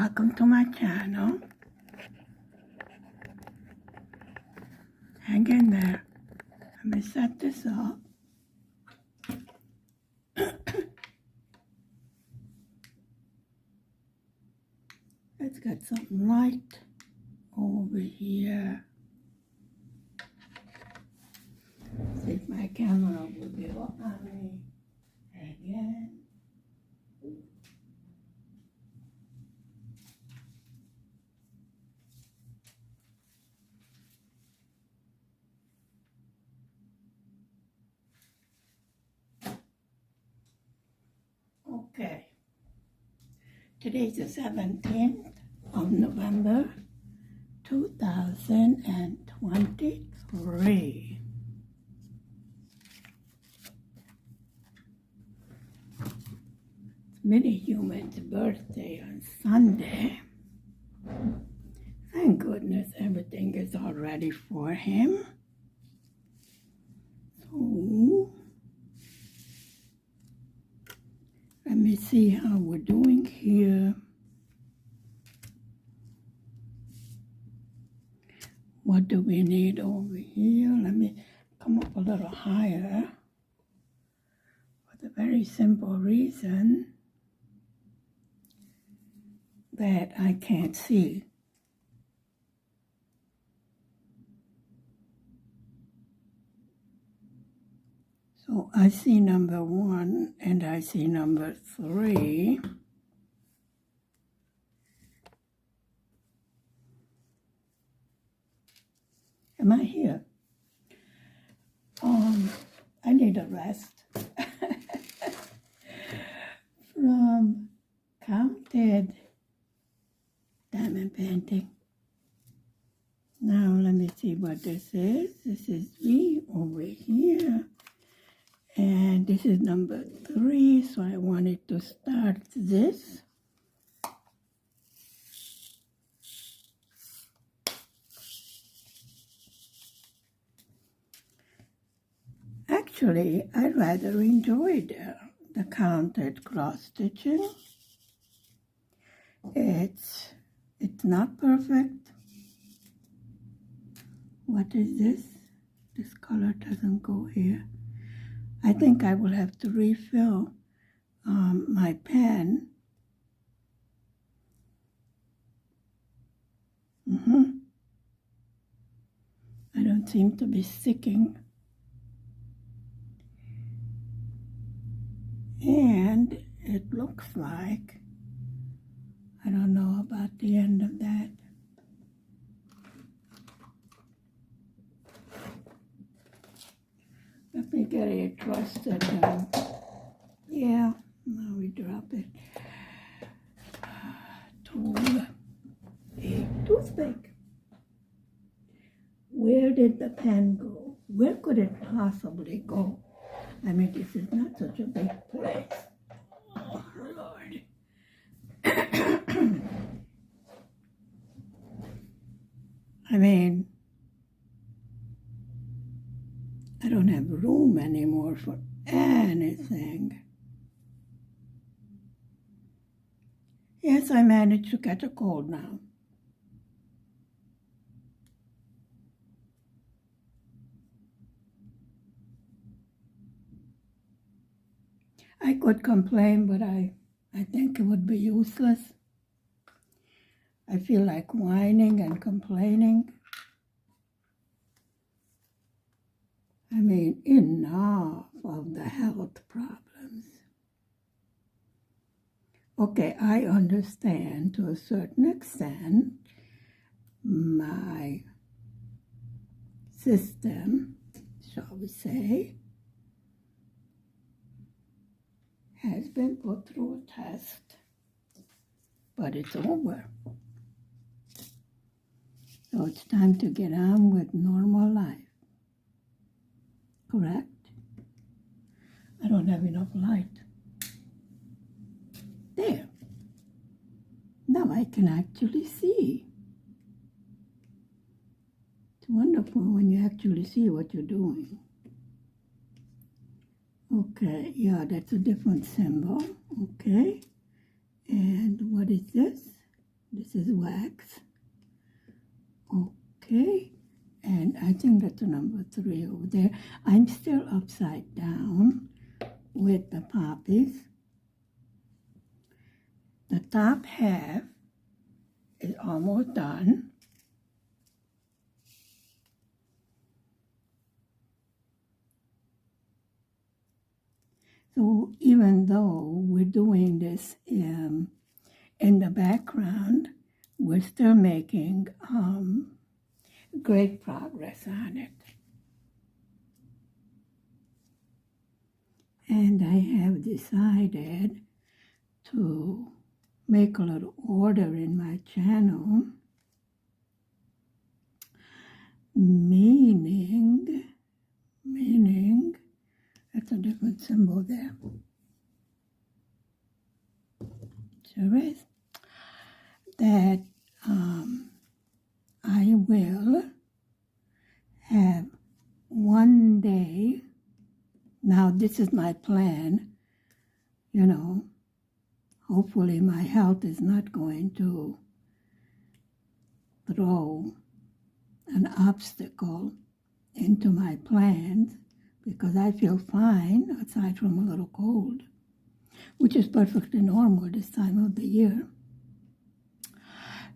Welcome to my channel. Hang in there. Let me set this up. Let's get some light over here. See if my camera will be on me again. Okay, today's the 17th of November, 2023. It's Mini Human's birthday on Sunday. Thank goodness everything is all ready for him. So, let me see how we're doing here. What do we need over here? Let me come up a little higher for the very simple reason that I can't see. So I see number 1 and I see number 3. Am I here? I need a rest from counted diamond painting. Now let me see what this is. This is V over here. And this is number 3, so I wanted to start this. Actually, I rather enjoyed the counted cross stitching. It's not perfect. What is this? This color doesn't go here. I think I will have to refill my pen. I don't seem to be sticking. And it looks like, I don't know about the end of that. Let me get a trusted, yeah, now we drop it, tool, a toothpick. Where did the pen go? Where could it possibly go? I mean, this is not such a big place. Oh, Lord. I mean, I don't have room anymore for anything. Yes, I managed to catch a cold now. I could complain, but I think it would be useless. I feel like whining and complaining. I mean, enough of the health problems. Okay, I understand to a certain extent my system, shall we say, has been put through a test, but it's over. So it's time to get on with normal life. Correct? I don't have enough light. There. Now I can actually see. It's wonderful when you actually see what you're doing. Okay, yeah, that's a different symbol. Okay. And what is this? This is wax. Okay, and I think that's number 3 over there. I'm still upside down with the poppies. The top half is almost done. So even though we're doing this in the background, we're still making great progress on it. And I have decided to make a little order in my channel, meaning, that's a different symbol there. Sure is. That I will have one day, now this is my plan, you know, hopefully my health is not going to throw an obstacle into my plans, because I feel fine aside from a little cold, which is perfectly normal this time of the year.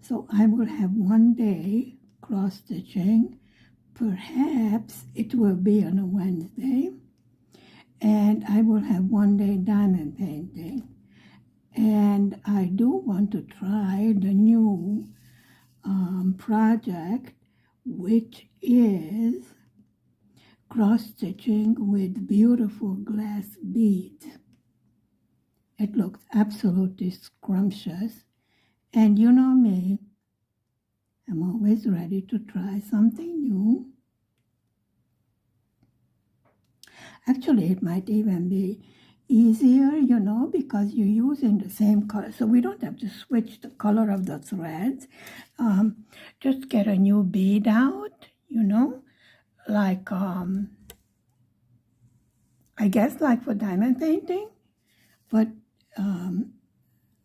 So I will have one day cross-stitching. Perhaps it will be on a Wednesday. And I will have one day diamond painting. And I do want to try the new project, which is cross-stitching with beautiful glass beads. It looks absolutely scrumptious. And you know me, I'm always ready to try something new. Actually, it might even be easier, you know, because you're using the same color. So we don't have to switch the color of the threads. Just get a new bead out, you know, like, I guess like for diamond painting, but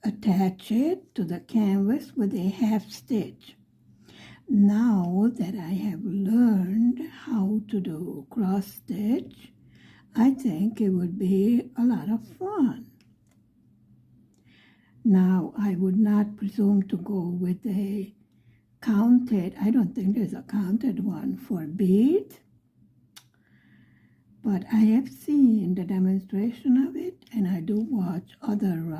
attach it to the canvas with a half stitch. Now that I have learned how to do cross stitch, I think it would be a lot of fun. Now, I would not presume to go with a counted, I don't think there's a counted one for beads, but I have seen the demonstration of it, and I do watch other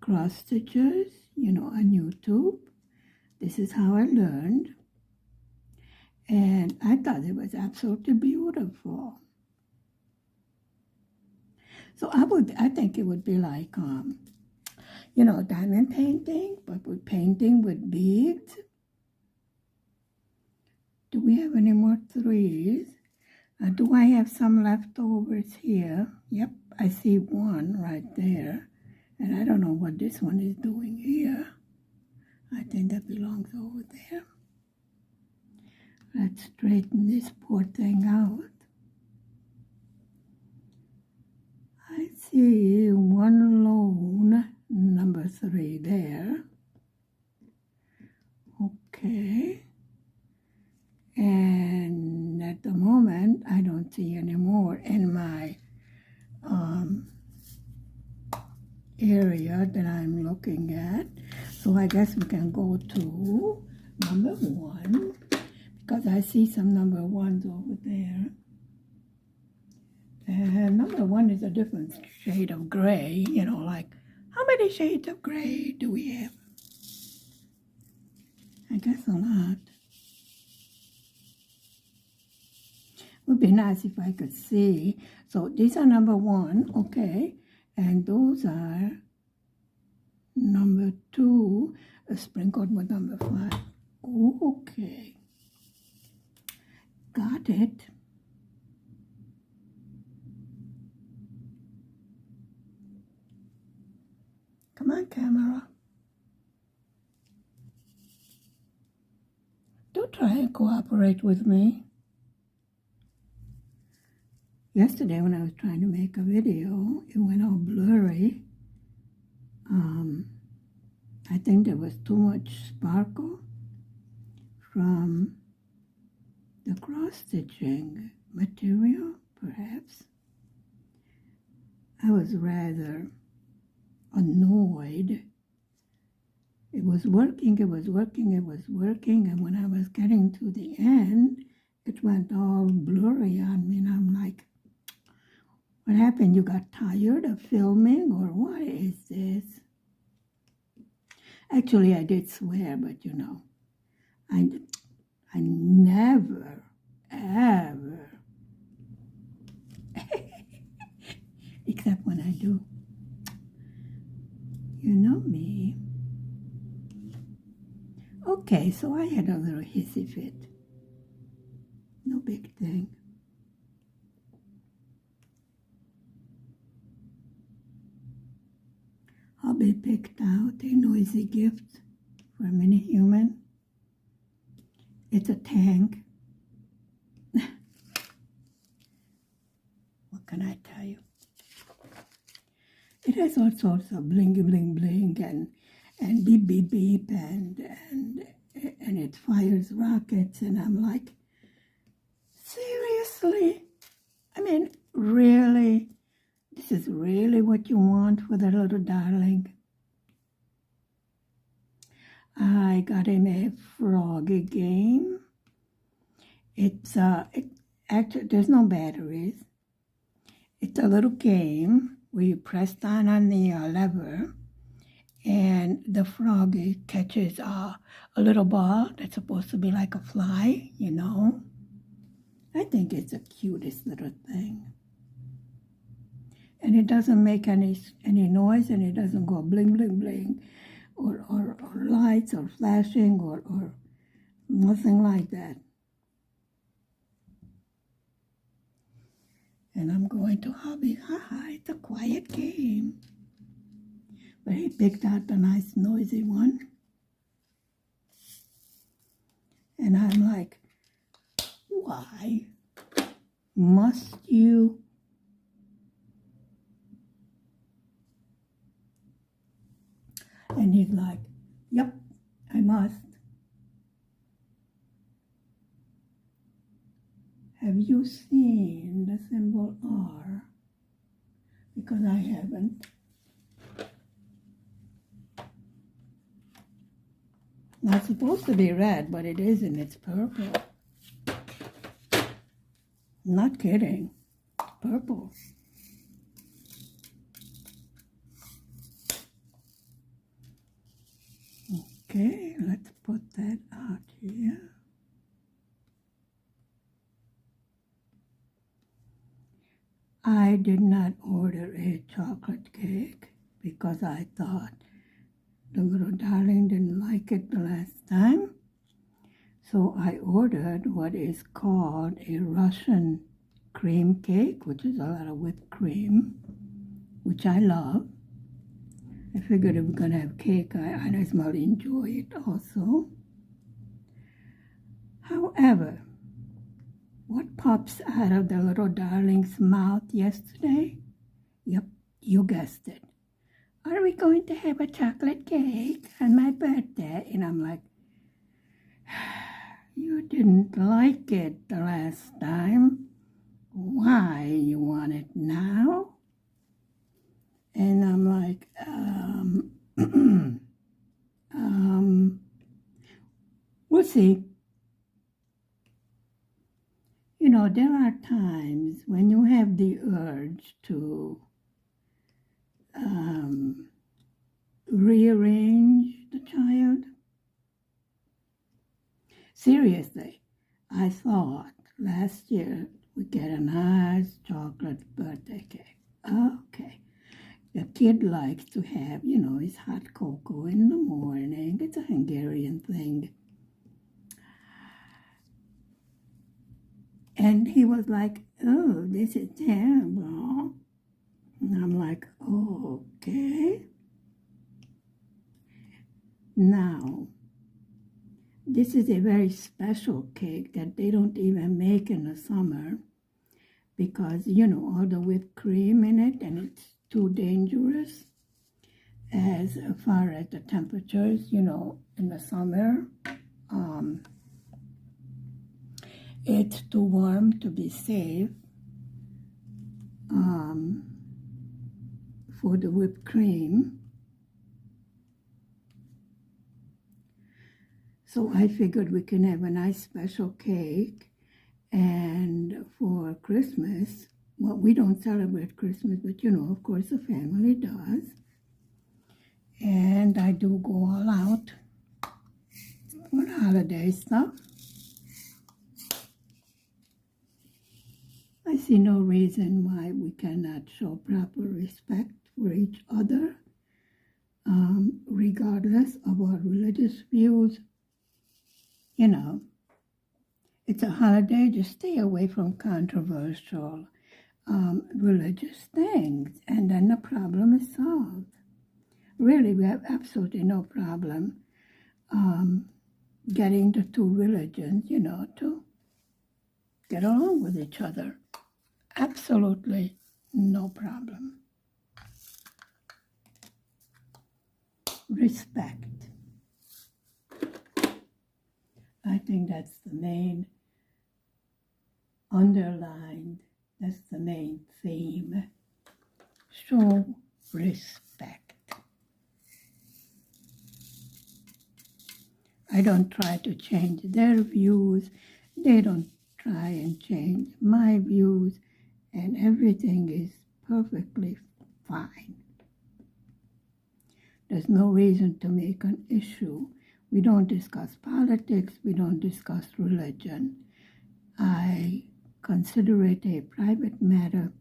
cross stitchers, you know, on YouTube. This is how I learned, and I thought it was absolutely beautiful. So I think it would be like, you know, diamond painting, but with painting with beads. Do we have any more 3s? Do I have some leftovers here? Yep, I see one right there. And I don't know what this one is doing here. I think that belongs over there. Let's straighten this poor thing out. I see one lone number 3 there. Okay. And at the moment, I don't see any more in my area that I'm looking at. So I guess we can go to number 1, because I see some number 1s over there. And number 1 is a different shade of gray, you know, like, how many shades of gray do we have? I guess a lot. Would be nice if I could see. So these are number 1, okay, and those are number 2, sprinkled with number 5. Okay, got it. Come on, camera. Do try and cooperate with me. Yesterday when I was trying to make a video, it went all blurry. I think there was too much sparkle from the cross-stitching material, perhaps. I was rather annoyed. It was working, and when I was getting to the end, it went all blurry on me, and I'm like, what happened? You got tired of filming, or what is this? Actually, I did swear, but I never, ever, except when I do. You know me. Okay, so I had a little hissy fit. No big thing. Hubby picked out a noisy gift for a mini human. It's a tank. What can I tell you? It has all sorts of blingy bling bling and beep beep beep and it fires rockets, and I'm like, seriously? I mean, really? This is really what you want for the little darling? I got him a froggy game. Actually, there's no batteries. It's a little game where you press down on the lever, and the froggy catches a little ball that's supposed to be like a fly, I think it's the cutest little thing. And it doesn't make any noise, and it doesn't go bling, bling, bling, or lights or flashing or nothing like that. And I'm going to hubby, it's a quiet game. But he picked out the nice noisy one. And I'm like, why must you? And he's like, yep, I must. Have you seen the symbol R? Because I haven't. Not supposed to be red, but it isn't. It's purple. Not kidding. Purple. Okay, let's put that out here. I did not order a chocolate cake because I thought the little darling didn't like it the last time. So I ordered what is called a Russian cream cake, which is a lot of whipped cream, which I love. I figured if we're going to have cake, I might as well enjoy it also. However, what pops out of the little darling's mouth yesterday? Yep, you guessed it. Are we going to have a chocolate cake on my birthday? And I'm like, you didn't like it the last time. Why you want it now? And I'm like, we'll see. There are times when you have the urge to rearrange the child. Seriously, I thought last year we'd get a nice chocolate birthday cake. Okay. The kid likes to have, his hot cocoa in the morning. It's a Hungarian thing. And he was like, oh, this is terrible. And I'm like, okay. Now, this is a very special cake that they don't even make in the summer because, all the whipped cream in it, and it's too dangerous. as far as the temperatures, you know, in the summer. It's too warm to be safe for the whipped cream. So I figured we can have a nice special cake. And for Christmas, well, we don't celebrate Christmas, but you know, of course, the family does. And I do go all out for holiday stuff. I see no reason why we cannot show proper respect for each other, regardless of our religious views. You know, it's a holiday, just stay away from controversial religious things, and then the problem is solved. Really, we have absolutely no problem getting the two religions, you know, to get along with each other. Absolutely no problem. Respect. I think that's the main underlined, that's the main theme. Show respect. I don't try to change their views. They don't try and change my views, and everything is perfectly fine. There's no reason to make an issue. We don't discuss politics. We don't discuss religion. I consider it a private matter.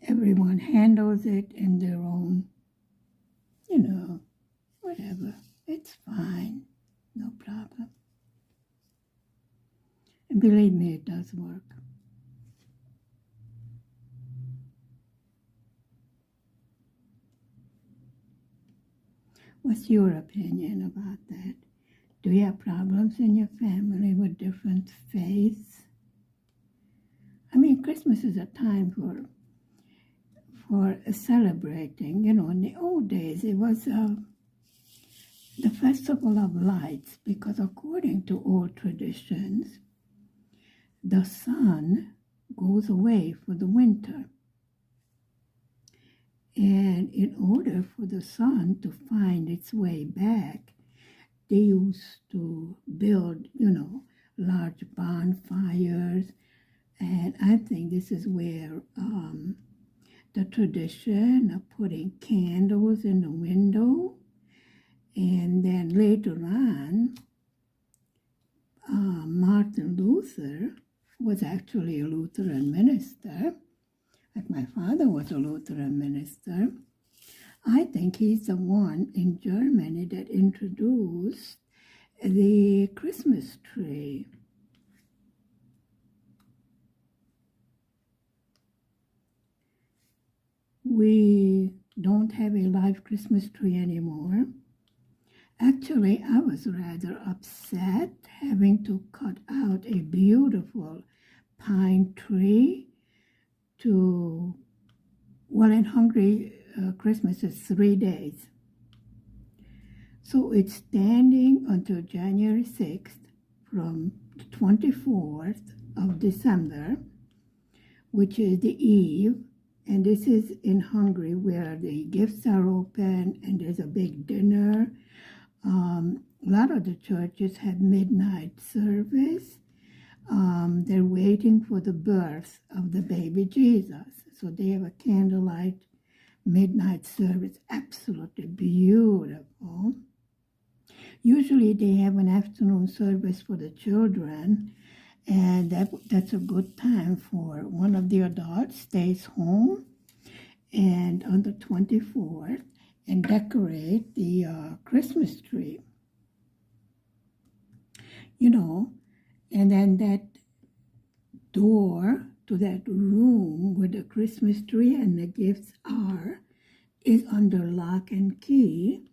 Everyone handles it in their own, you know, whatever. It's fine. No problem. And believe me, it does work. What's your opinion about that? Do you have problems in your family with different faiths? I mean, Christmas is a time for celebrating. You know, in the old days, it was the Festival of Lights, because according to old traditions, the sun goes away for the winter. And in order for the sun to find its way back, they used to build, you know, large bonfires. And I think this is where the tradition of putting candles in the window. And then later on, Martin Luther was actually a Lutheran minister. Like my father was a Lutheran minister. I think he's the one in Germany that introduced the Christmas tree. We don't have a live Christmas tree anymore. Actually, I was rather upset having to cut out a beautiful pine tree well, in Hungary, Christmas is 3 days. So it's standing until January 6th from the 24th of December, which is the eve. And this is in Hungary where the gifts are open and there's a big dinner. A lot of the churches have midnight service. They're waiting for the birth of the baby Jesus. So they have a candlelight midnight service. Absolutely beautiful. Usually they have an afternoon service for the children, and that's a good time for one of the adults stays home and on the 24th and decorate the Christmas tree. You know, and then that door to that room where the Christmas tree and the gifts are is under lock and key.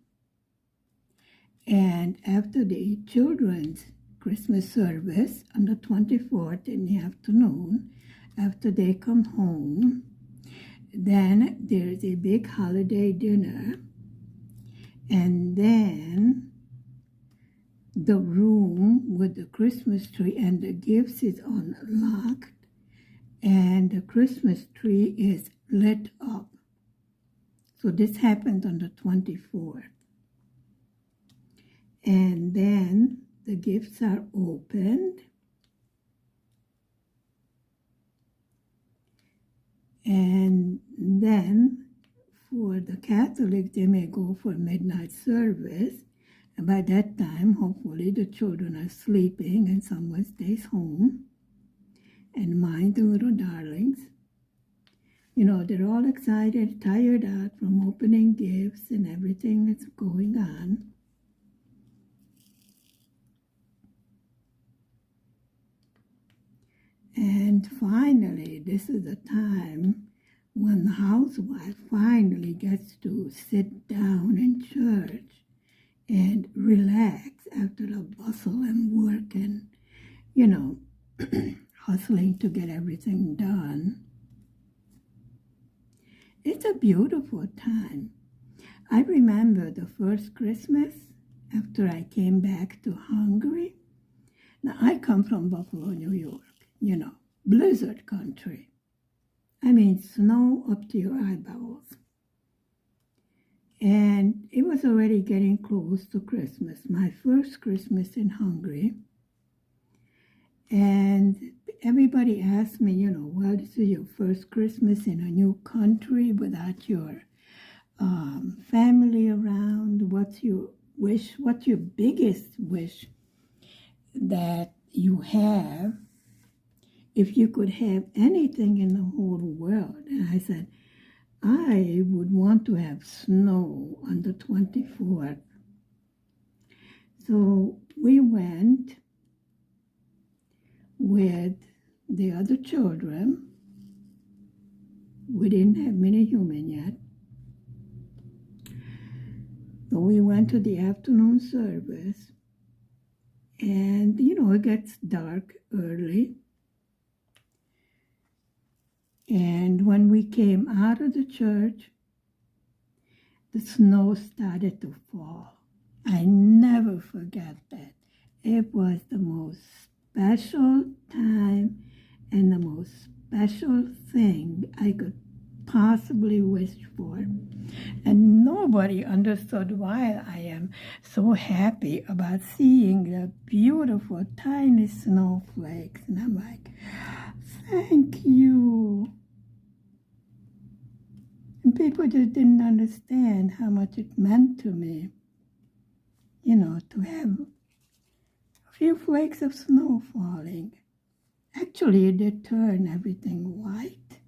And after the children's Christmas service on the 24th in the afternoon, after they come home, then there's a big holiday dinner, and then the room with the Christmas tree and the gifts is unlocked, and the Christmas tree is lit up. So this happened on the 24th. And then the gifts are opened. And then for the Catholics, they may go for midnight service. And by that time, hopefully, the children are sleeping and someone stays home and mind the little darlings. You know, they're all excited, tired out from opening gifts and everything that's going on. And finally, this is the time when the housewife finally gets to sit down in church and relax after the bustle and work and, you know, hustling to get everything done. It's a beautiful time. I remember the first Christmas after I came back to Hungary. Now, I come from Buffalo, New York, you know, blizzard country. I mean, snow up to your eyeballs. And it was already getting close to Christmas, my first Christmas in Hungary. And everybody asked me, you know, well, this is your first Christmas in a new country without your family around. What's your wish? What's your biggest wish that you have if you could have anything in the whole world? And I said, I would want to have snow on the 24th. So we went with the other children. We didn't have many human yet. So we went to the afternoon service. And, you know, it gets dark early. And when we came out of the church, the snow started to fall. I never forget that. It was the most special time and the most special thing I could possibly wish for. And nobody understood why I am so happy about seeing the beautiful tiny snowflakes. And I'm like, thank you. And people just didn't understand how much it meant to me, you know, to have a few flakes of snow falling. Actually, it did turn everything white.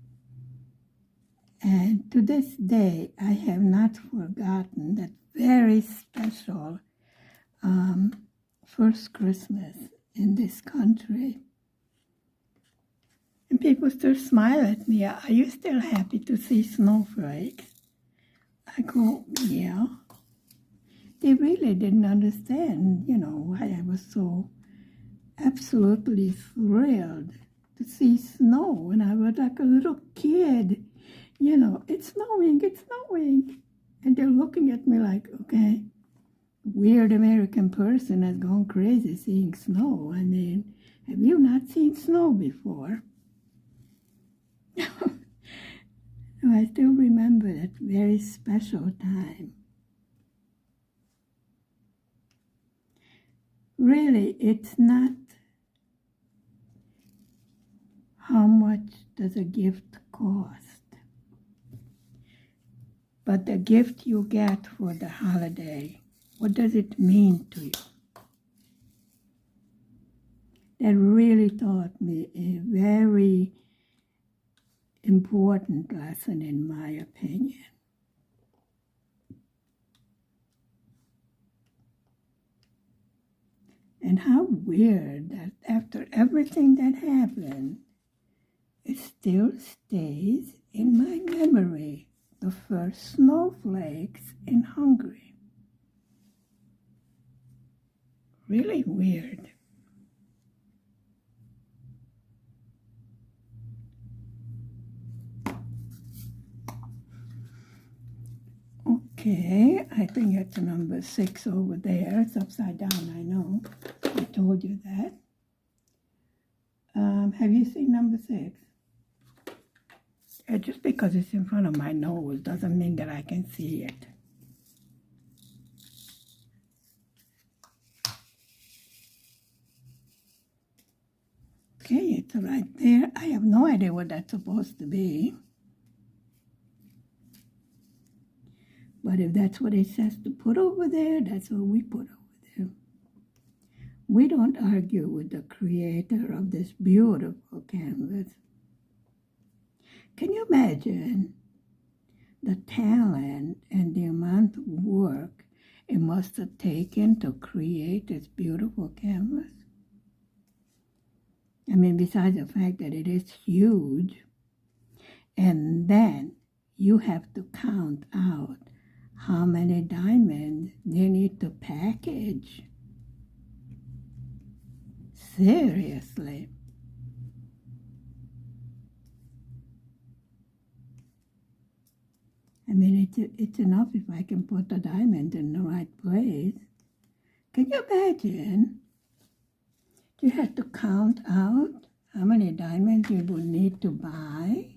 And to this day, I have not forgotten that very special first Christmas in this country. And people still smile at me. Are you still happy to see snowflakes? I go, yeah. They really didn't understand, you know, why I was so absolutely thrilled to see snow. And I was like a little kid, you know, it's snowing, it's snowing. And they're looking at me like, okay, weird American person has gone crazy seeing snow. I mean, have you not seen snow before? I still remember that very special time. Really, it's not how much does a gift cost, but the gift you get for the holiday. What does it mean to you? That really taught me a very important lesson, in my opinion. And how weird that after everything that happened, it still stays in my memory, the first snowflakes in Hungary. Really weird. Okay, I think it's number 6 over there. It's upside down, I know. I told you that. Have you seen number 6? Just because it's in front of my nose doesn't mean that I can see it. Okay, it's right there. I have no idea what that's supposed to be. But if that's what it says to put over there, that's what we put over there. We don't argue with the creator of this beautiful canvas. Can you imagine the talent and the amount of work it must have taken to create this beautiful canvas? I mean, besides the fact that it is huge, and then you have to count out how many diamonds they need to package. Seriously. I mean, it's enough if I can put the diamond in the right place. Can you imagine? You have to count out how many diamonds you would need to buy.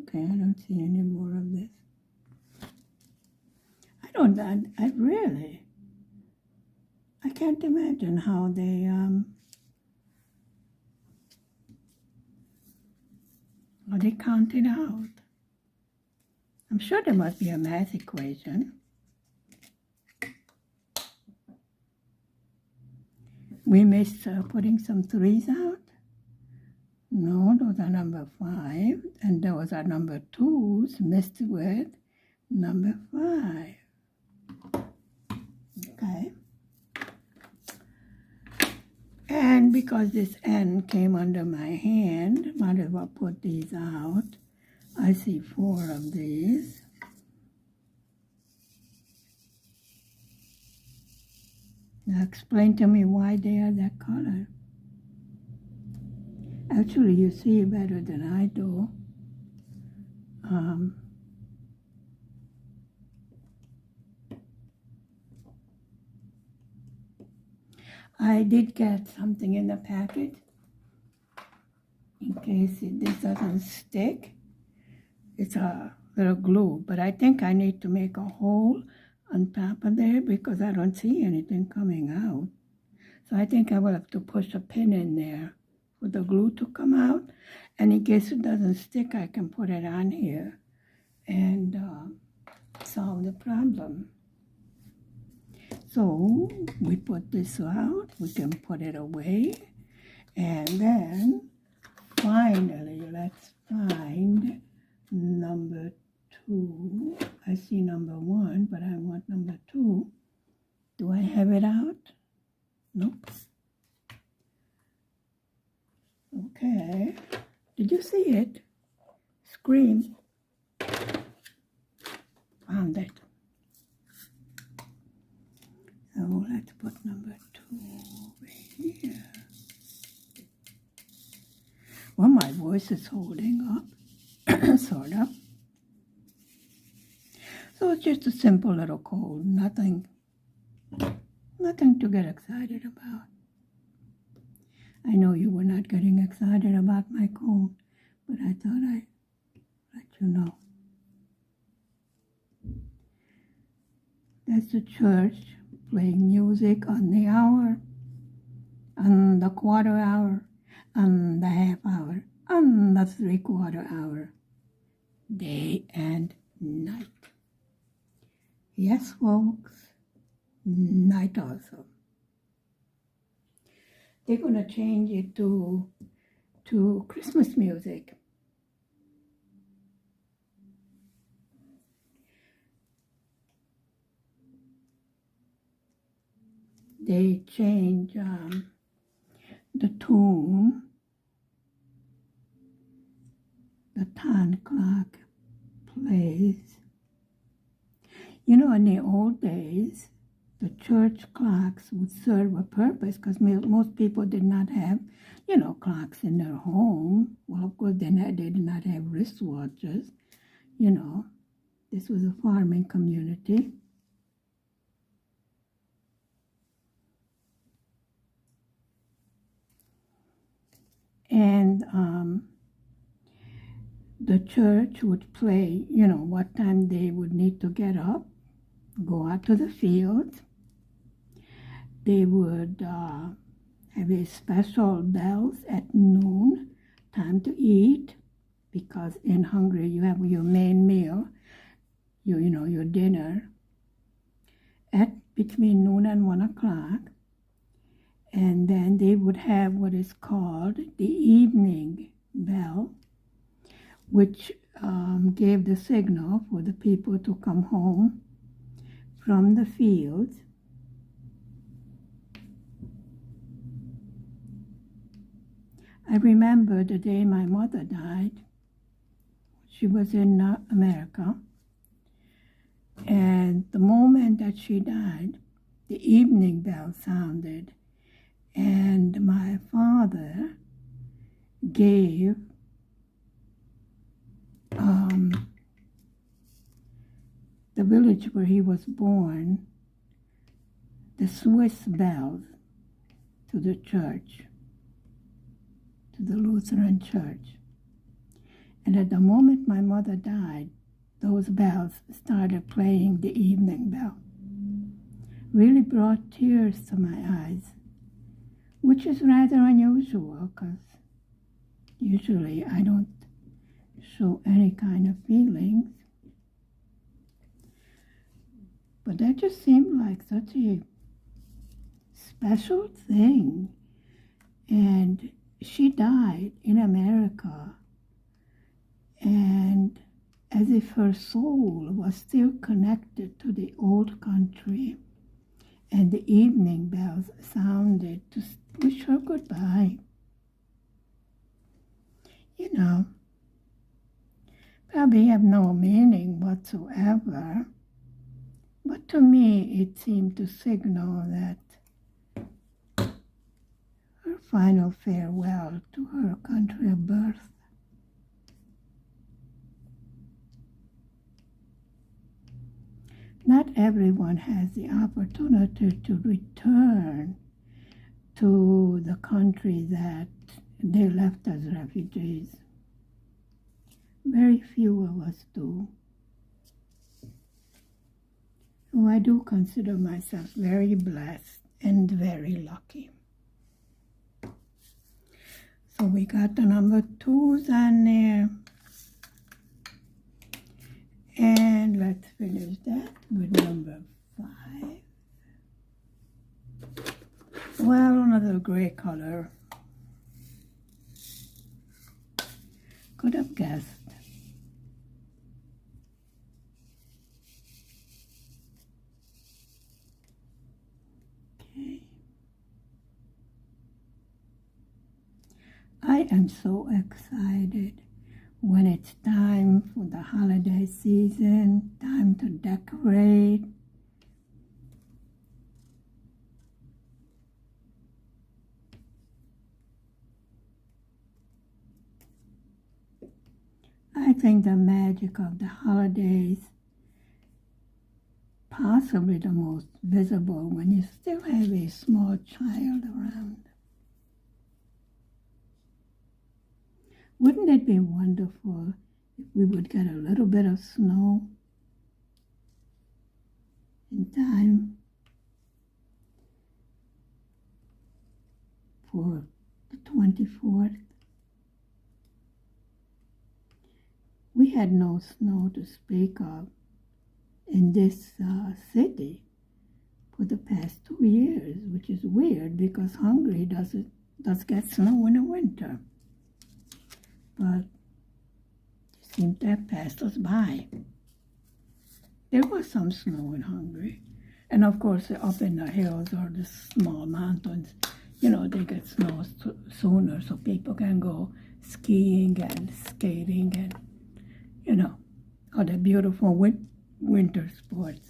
Okay, I don't see any more of this. I can't imagine how they count it out. I'm sure there must be a math equation. We missed putting some 3s out. No, those are number 5, and those are number 2s mixed with number 5. Okay. And because this N came under my hand, might as well put these out. I see 4 of these. Now explain to me why they are that color. Actually, you see better than I do. I did get something in the packet in case this doesn't stick. It's a little glue, but I think I need to make a hole on top of there because I don't see anything coming out. So I think I will have to push a pin in there for the glue to come out. And in case it doesn't stick, I can put it on here and solve the problem. So we put this out, we can put it away, and then finally let's find number 2. I see number 1, but I want number 2. Do I have it out? Nope. Okay. Did you see it? Scream. Found it. So let's put number 2 over here. Well, my voice is holding up, sort of. So it's just a simple little cold, nothing to get excited about. I know you were not getting excited about my cold, but I thought I'd let you know. That's the church playing music on the hour, on the quarter hour, on the half hour, on the 3/4 hour, day and night. Yes, folks, night also. They're going to change it to Christmas music. They change the tune. The time clock plays. You know, in the old days, the church clocks would serve a purpose because most people did not have, clocks in their home. Well, of course, they did not have wristwatches, This was a farming community. And the church would play, what time they would need to get up, go out to the fields. They would have a special bells at noon, time to eat, because in Hungary you have your main meal, your dinner, at between noon and 1 o'clock. And then they would have what is called the evening bell, which gave the signal for the people to come home from the fields. I remember the day my mother died. She was in America. And the moment that she died, the evening bell sounded. And my father gave the village where he was born the Swiss bells to the church, to the Lutheran church. And at the moment my mother died, those bells started playing the evening bell. Really brought tears to my eyes, which is rather unusual because usually I don't show any kind of feelings. But that just seemed like such a special thing. And she died in America, and as if her soul was still connected to the old country, and the evening bells sounded to wish her goodbye. Probably have no meaning whatsoever, but to me it seemed to signal that her final farewell to her country of birth. Not everyone has the opportunity to return to the country that they left as refugees. Very few of us do. So I do consider myself very blessed and very lucky. So we got the number 2s on there. And let's finish that with number 5. Well, another gray color. Could have guessed. Okay. I am so excited when it's time for the holiday season, time to decorate. I think the magic of the holidays, possibly the most visible when you still have a small child around. Wouldn't it be wonderful if we would get a little bit of snow in time for the 24th? We had no snow to speak of in this city for the past 2 years, which is weird because Hungary does get snow in the winter. But it seemed to have passed us by. There was some snow in Hungary. And of course, up in the hills or the small mountains, they get snow sooner so people can go skiing and skating and, other beautiful winter sports.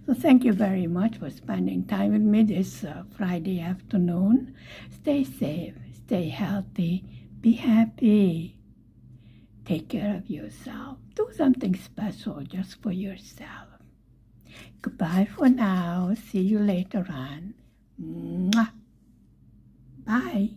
So thank you very much for spending time with me this Friday afternoon. Stay safe, stay healthy, be happy, Take care of yourself. Do something special just for yourself. Goodbye for now. See you later on. Mwah. Bye.